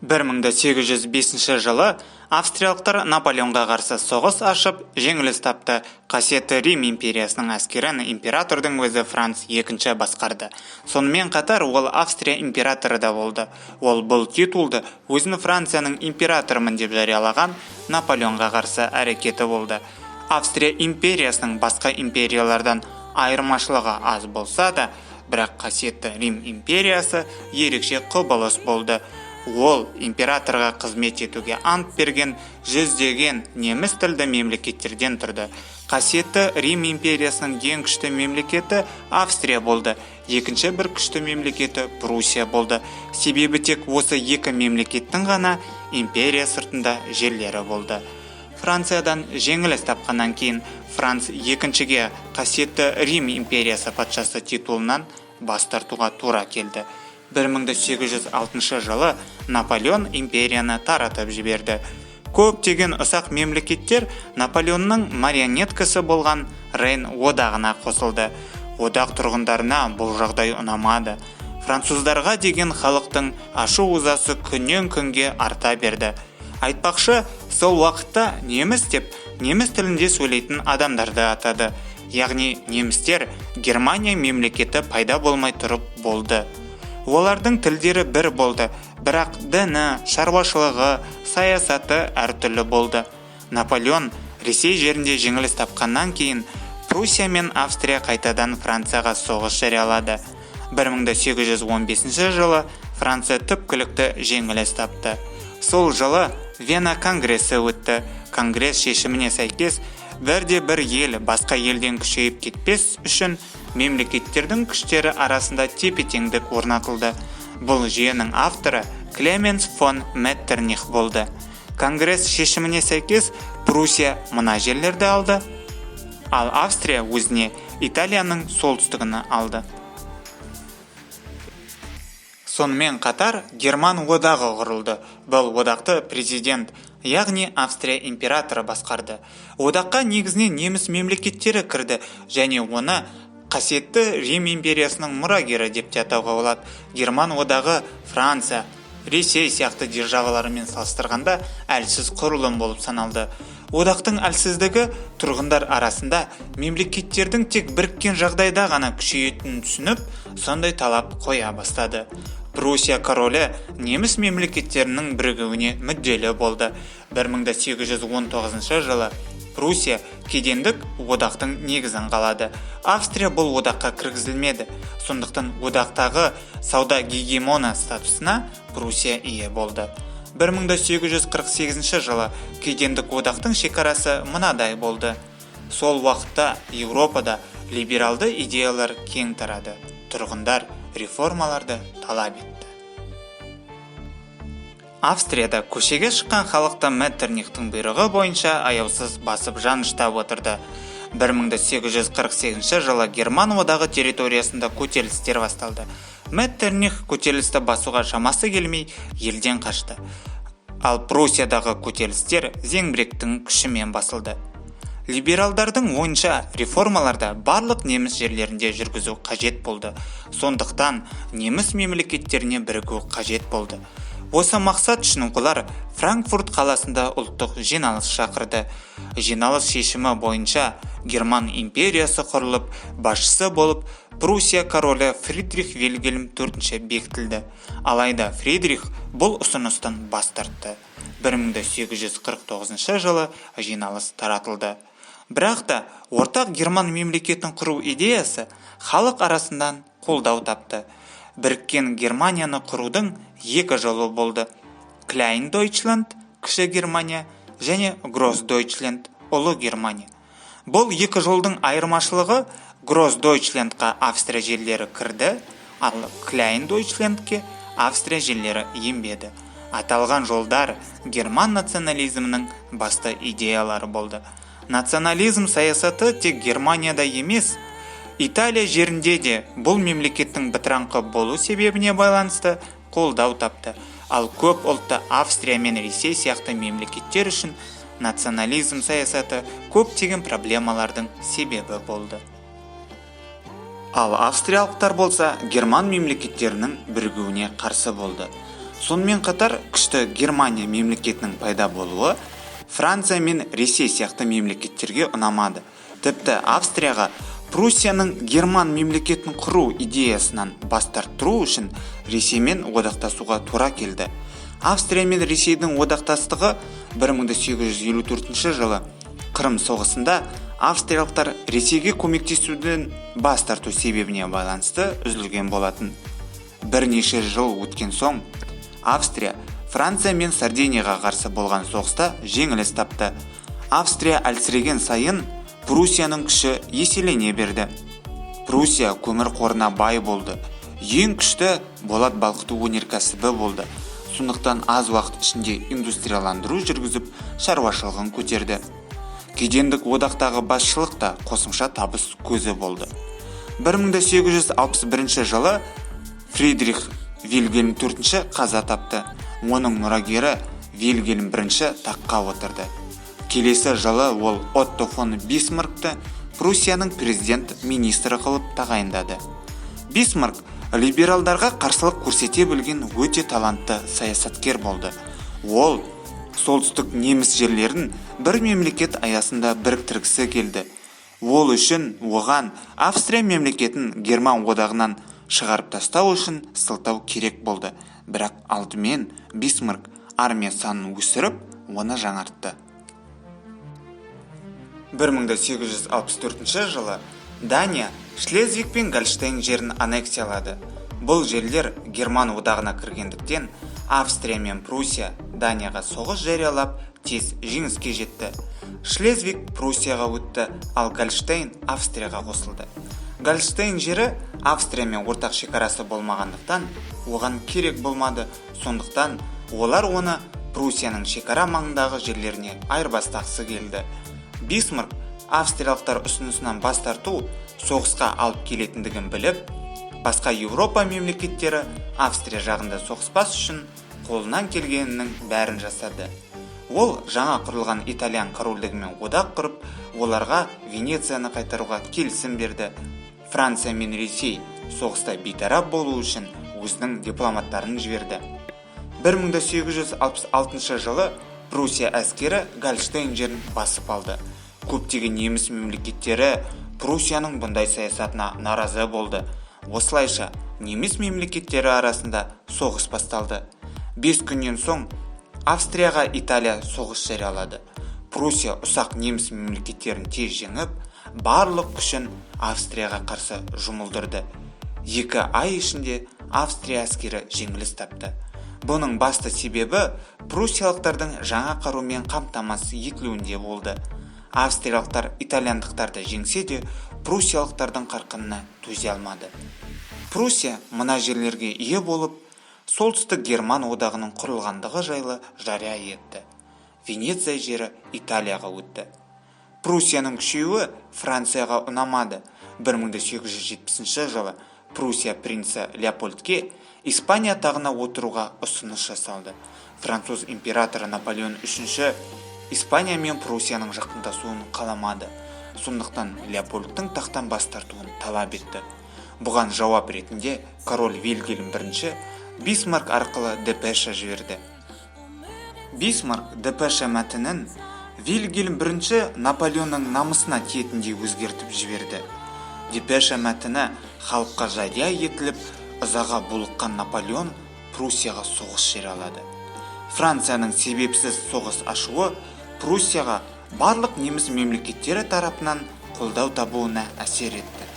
1805 жылы австриялықтар Наполеонға қарсы соғыс ашып, жеңіліс тапты. Қасиетті Рим империясының әскерін императордың өзі Франц II басқарды. Сонымен қатар ол Австрия императоры да болды. Ол бұл титулды өзін Францияның императорымын деп жариялаған Наполеонға қарсы әрекеті болды. Австрия империясының басқа империялардан айырмашылығы аз болса да, бірақ қасиетті Рим империясы ерекше құбылыс болды. Ол императорға қызмет етуге ант берген жүздеген неміс тілді мемлекеттерден тұрды. Қасиетті Рим империясының ең күшті мемлекеті Австрия болды. Екінші бір күшті мемлекеті Пруссия болды. Себебі тек осы екі мемлекеттің ғана империя сыртында жерлері болды. Франциядан жеңіліс тапқаннан кейін Франц екіншіге қасиетті Рим империясы патшасы титулынан бас тартуға тура келді. 1806 жылы Наполеон империяны таратып жіберді. Көптеген ұсақ мемлекеттер Наполеонның марионеткасы болған Рейн одағына қосылды. Одақ тұрғындарына бұл жағдай ұнамады. Француздарға деген халықтың ашу-ызасы күннен күнге арта берді. Айтпақшы, сол уақытта неміс деп неміс тілінде сөйлейтін адамдарды атады. Яғни немістер Германия мемлекеті пайда болмай тұрып болды. Олардың тілдері бір болды, бірақ діні, шаруашылығы, саясаты әртүрлі болды. Наполеон Ресей жерінде жеңіліс тапқаннан кейін Пруссия мен Австрия қайтадан Францияға соғыс жариялады. 1815 жылы Франция түпкілікті жеңіліс тапты. Сол жылы Вена конгресі өтті. Конгресс шешіміне сәйкес бірде-бір ел басқа елден күшейіп кетпес үшін мемлекеттердің күштері арасында тепе-теңдік орнатылды. Бұл жүйенің авторы Клеменс фон Меттерних болды. Конгресс шешіміне сәйкес Пруссия мына жерлерді алды, ал Австрия өзіне Италияның солтүстігін алды. Сонымен қатар Герман одағы құрылды. Бұл одақты президент, яғни Австрия императоры басқарды. Одаққа негізінен неміс мемлекеттері кірді және оны қасиетті Рим империясының мұрагері деп те атауға болады. Герман одағы Франция, Ресей сияқты державаларымен салыстырғанда әлсіз құрылым болып саналды. Одақтың әлсіздігі тұрғындар арасында мемлекеттердің тек біріккен жағдайда ғана күшейетінін түсініп, сондай талап қоя бастады. Пруссия королі неміс мемлекеттерінің бірігуіне мүдделі болды. 1819 жылы Пруссия кедендік одақтың негізін қалады. Австрия бұл одаққа кіргізілмеді. Сондықтан одақтағы сауда гегемоны статусына Пруссия ие болды. 1848 жылы кедендік одақтың шекарасы мынадай болды. Сол уақытта Еуропада либералды идеялар кең тарады. Тұрғындар реформаларды талап етті. Австрияда көшеге шыққан халықты Меттернихтің бұйрығы бойынша аяусыз басып жаныштап отырды. 1848 жылы Герман одағы территориясында көтерілістер басталды. Меттерних көтерілісті басуға шамасы келмей елден қашты. Ал Пруссиядағы көтерілістер Зеңбіректің күшімен басылды. Либералдардың ойынша реформаларды барлық неміс жерлерінде жүргізу қажет болды. Сондықтан неміс мемлекеттеріне бірігу қажет болды. Осы мақсат үшін олар Франкфурт қаласында ұлттық жиналыс шақырды. Жиналыс шешімі бойынша Герман империясы құрылып, басшысы болып Пруссия королі Фридрих Вильгельм IV бекітілді. Алайда Фридрих бұл ұсыныстан бас тартты. 1849 жылы жиналыс таратылды. Бірақ та ортақ Герман мемлекетін құру идеясы халық арасынан қолдау тапты. Біріккен Германияны құрудың екі жолы болды. Klein Deutschland, кіші Германия, және Groß Deutschland, ұлы Германия. Бұл екі жолдың айырмашылығы Groß Deutschlandқа Австрия жерлері кірді, ал Klein Deutschlandке Австрия жерлері енбеді. Аталған жолдар герман национализмінің басты идеялары болды. Национализм саясаты тек Германияда емес, Италия жерінде де бұл мемлекеттің бытыраңқы болу себебіне байланысты қолдау тапты. Ал көп ұлтты Австрия мен Ресей сияқты мемлекеттер үшін национализм саясаты көптеген проблемалардың себебі болды. Ал австриялықтар болса Герман мемлекеттерінің бірігуіне қарсы болды. Сонымен қатар күшті Германия мемлекетінің пайда болуы Франция мен Ресей сияқты мемлекеттерге ұнамады. Тіпті Австрияға Пруссияның герман мемлекетін құру идеясынан бас тартыру үшін Ресеймен одақтасуға тура келді. Австрия мен Ресейдің одақтастығы 1854 жылы Қырым соғысында австриялықтар Ресейге көмектесуден бас тарту себебіне байланысты үзілген болатын. Бірнеше жыл өткен соң Австрия Франция мен Сардинияға қарсы болған соғыста жеңіліс тапты. Австрия әлсіреген сайын Пруссияның күші еселене берді. Пруссия көмір қорына бай болды. Ең күшті болат балқыту өнеркәсібі болды. Сондықтан аз уақыт ішінде индустрияландыру жүргізіп, шаруашылығын көтерді. Кедендік одақтағы басшылық та қосымша табыс көзі болды. 1861 жылы Фридрих Вильгельм IV қаза тапты. Оның мұрагері Вильгельм I таққа отырды. Келесі жылы ол Отто фон Бисмаркты Пруссияның президент-министрі қылып тағайындады. Бисмарк либералдарға қарсылық көрсете білген өте талантты саясаткер болды. Ол солтүстік неміс жерлерін бір мемлекет аясында біріктіргісі келді. Ол үшін оған Австрия мемлекетін Герман одағынан шығарып тастау үшін сылтау керек болды. Бірақ алдымен Бисмарк армия санын өсіріп, оны жаңартты. 1864 жылы Дания Шлезвиг пен Гольштейн жерін аннексиялады. Бұл жерлер Герман одағына кіргендіктен Австрия мен Пруссия Данияға соғыс жариялап, тез жеңіске жетті. Шлезвиг Пруссияға өтті, ал Гольштейн Австрияға қосылды. Гольштейн жері Австриямен ортақ шекарасы болмағандықтан оған керек болмады. Сондықтан олар оны Пруссияның шекара маңындағы жерлеріне айырбастағысы келді. Бисмарк австриялықтар ұсынысынан бас тарту соғысқа алып келетіндігін біліп, басқа Еуропа мемлекеттері Австрия жағында соғыспас үшін қолынан келгенінің бәрін жасады. Ол жаңа құрылған Италиян корольдігімен одақ құрып, оларға Венецияны қайтаруға келісім берді. Франция мен Ресей соғыста бейтарап болу үшін өзінің дипломаттарын жіберді. 1866 жылы Пруссия әскері Гольштейн жерін басып алды. Көптеген неміс мемлекеттері Пруссияның бұндай саясатына наразы болды. Осылайша неміс мемлекеттері арасында соғыс басталды. 5 күннен соң Австрияға Италия соғыс жариялады. Пруссия ұсақ неміс мемлекеттерін тез жеңіп, барлық күшін Австрияға қарсы жұмылдырды. 2 ай ішінде Австрия әскері жеңіліс тапты. Бұның басты себебі пруссиялықтардың жаңа қарумен қамтамасыз етілуінде болды. Австриялықтар итальяндықтарды жеңсе де, пруссиялықтардың қарқынына төзе алмады. Пруссия мына жерлерге ие болып, солтүстік Герман одағының құрылғандығы жайлы жария етті. Венеция жері Италияға өтті. Пруссияның күшеюі Францияға ұнамады. 1870 жылы Пруссия принці Леопольдке Испания тағына отыруға ұсыныс жасалды. Француз императоры Наполеон III Испания мен Пруссияның жақындасуын қаламады. Сондықтан Леопольдтың тақтан бас тартуын талап етті. Бұған жауап ретінде король Вильгельм I Бисмарк арқылы депеша жіберді. Бисмарк депеша мәтінін Вильгельм I Наполеонның намысына тиетіндей өзгертіп жіберді. Депеша мәтіні халыққа жария етіліп, ызаға булыққан Наполеон Пруссияға соғыс жариялады. Францияның себепсіз соғыс ашуы Пруссияға барлық неміс мемлекеттері тарапынан қолдау табуына әсер етті.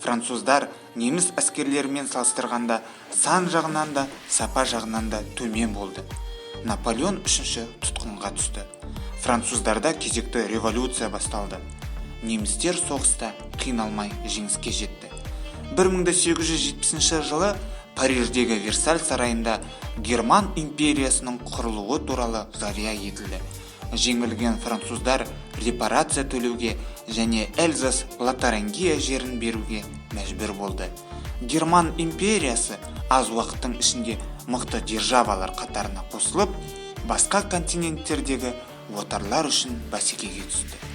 Француздар неміс әскерлерімен салыстырғанда сан жағынан да, сапа жағынан да төмен болды. Наполеон III тұтқынға түсті. Француздарда кезекті революция басталды. Немістер соғыста қиналмай жеңіске жетті. 1870 жылы Париждегі Версаль сарайында Герман империясының құрылуы туралы жария етілді. Жеңілген француздар репарация төлеуге және Эльзас Лотарингия жерін беруге мәжбүр болды. Герман империясы аз уақыттың ішінде мықты державалар қатарына қосылып, басқа континенттердегі отарлар үшін бәсекеге түсті.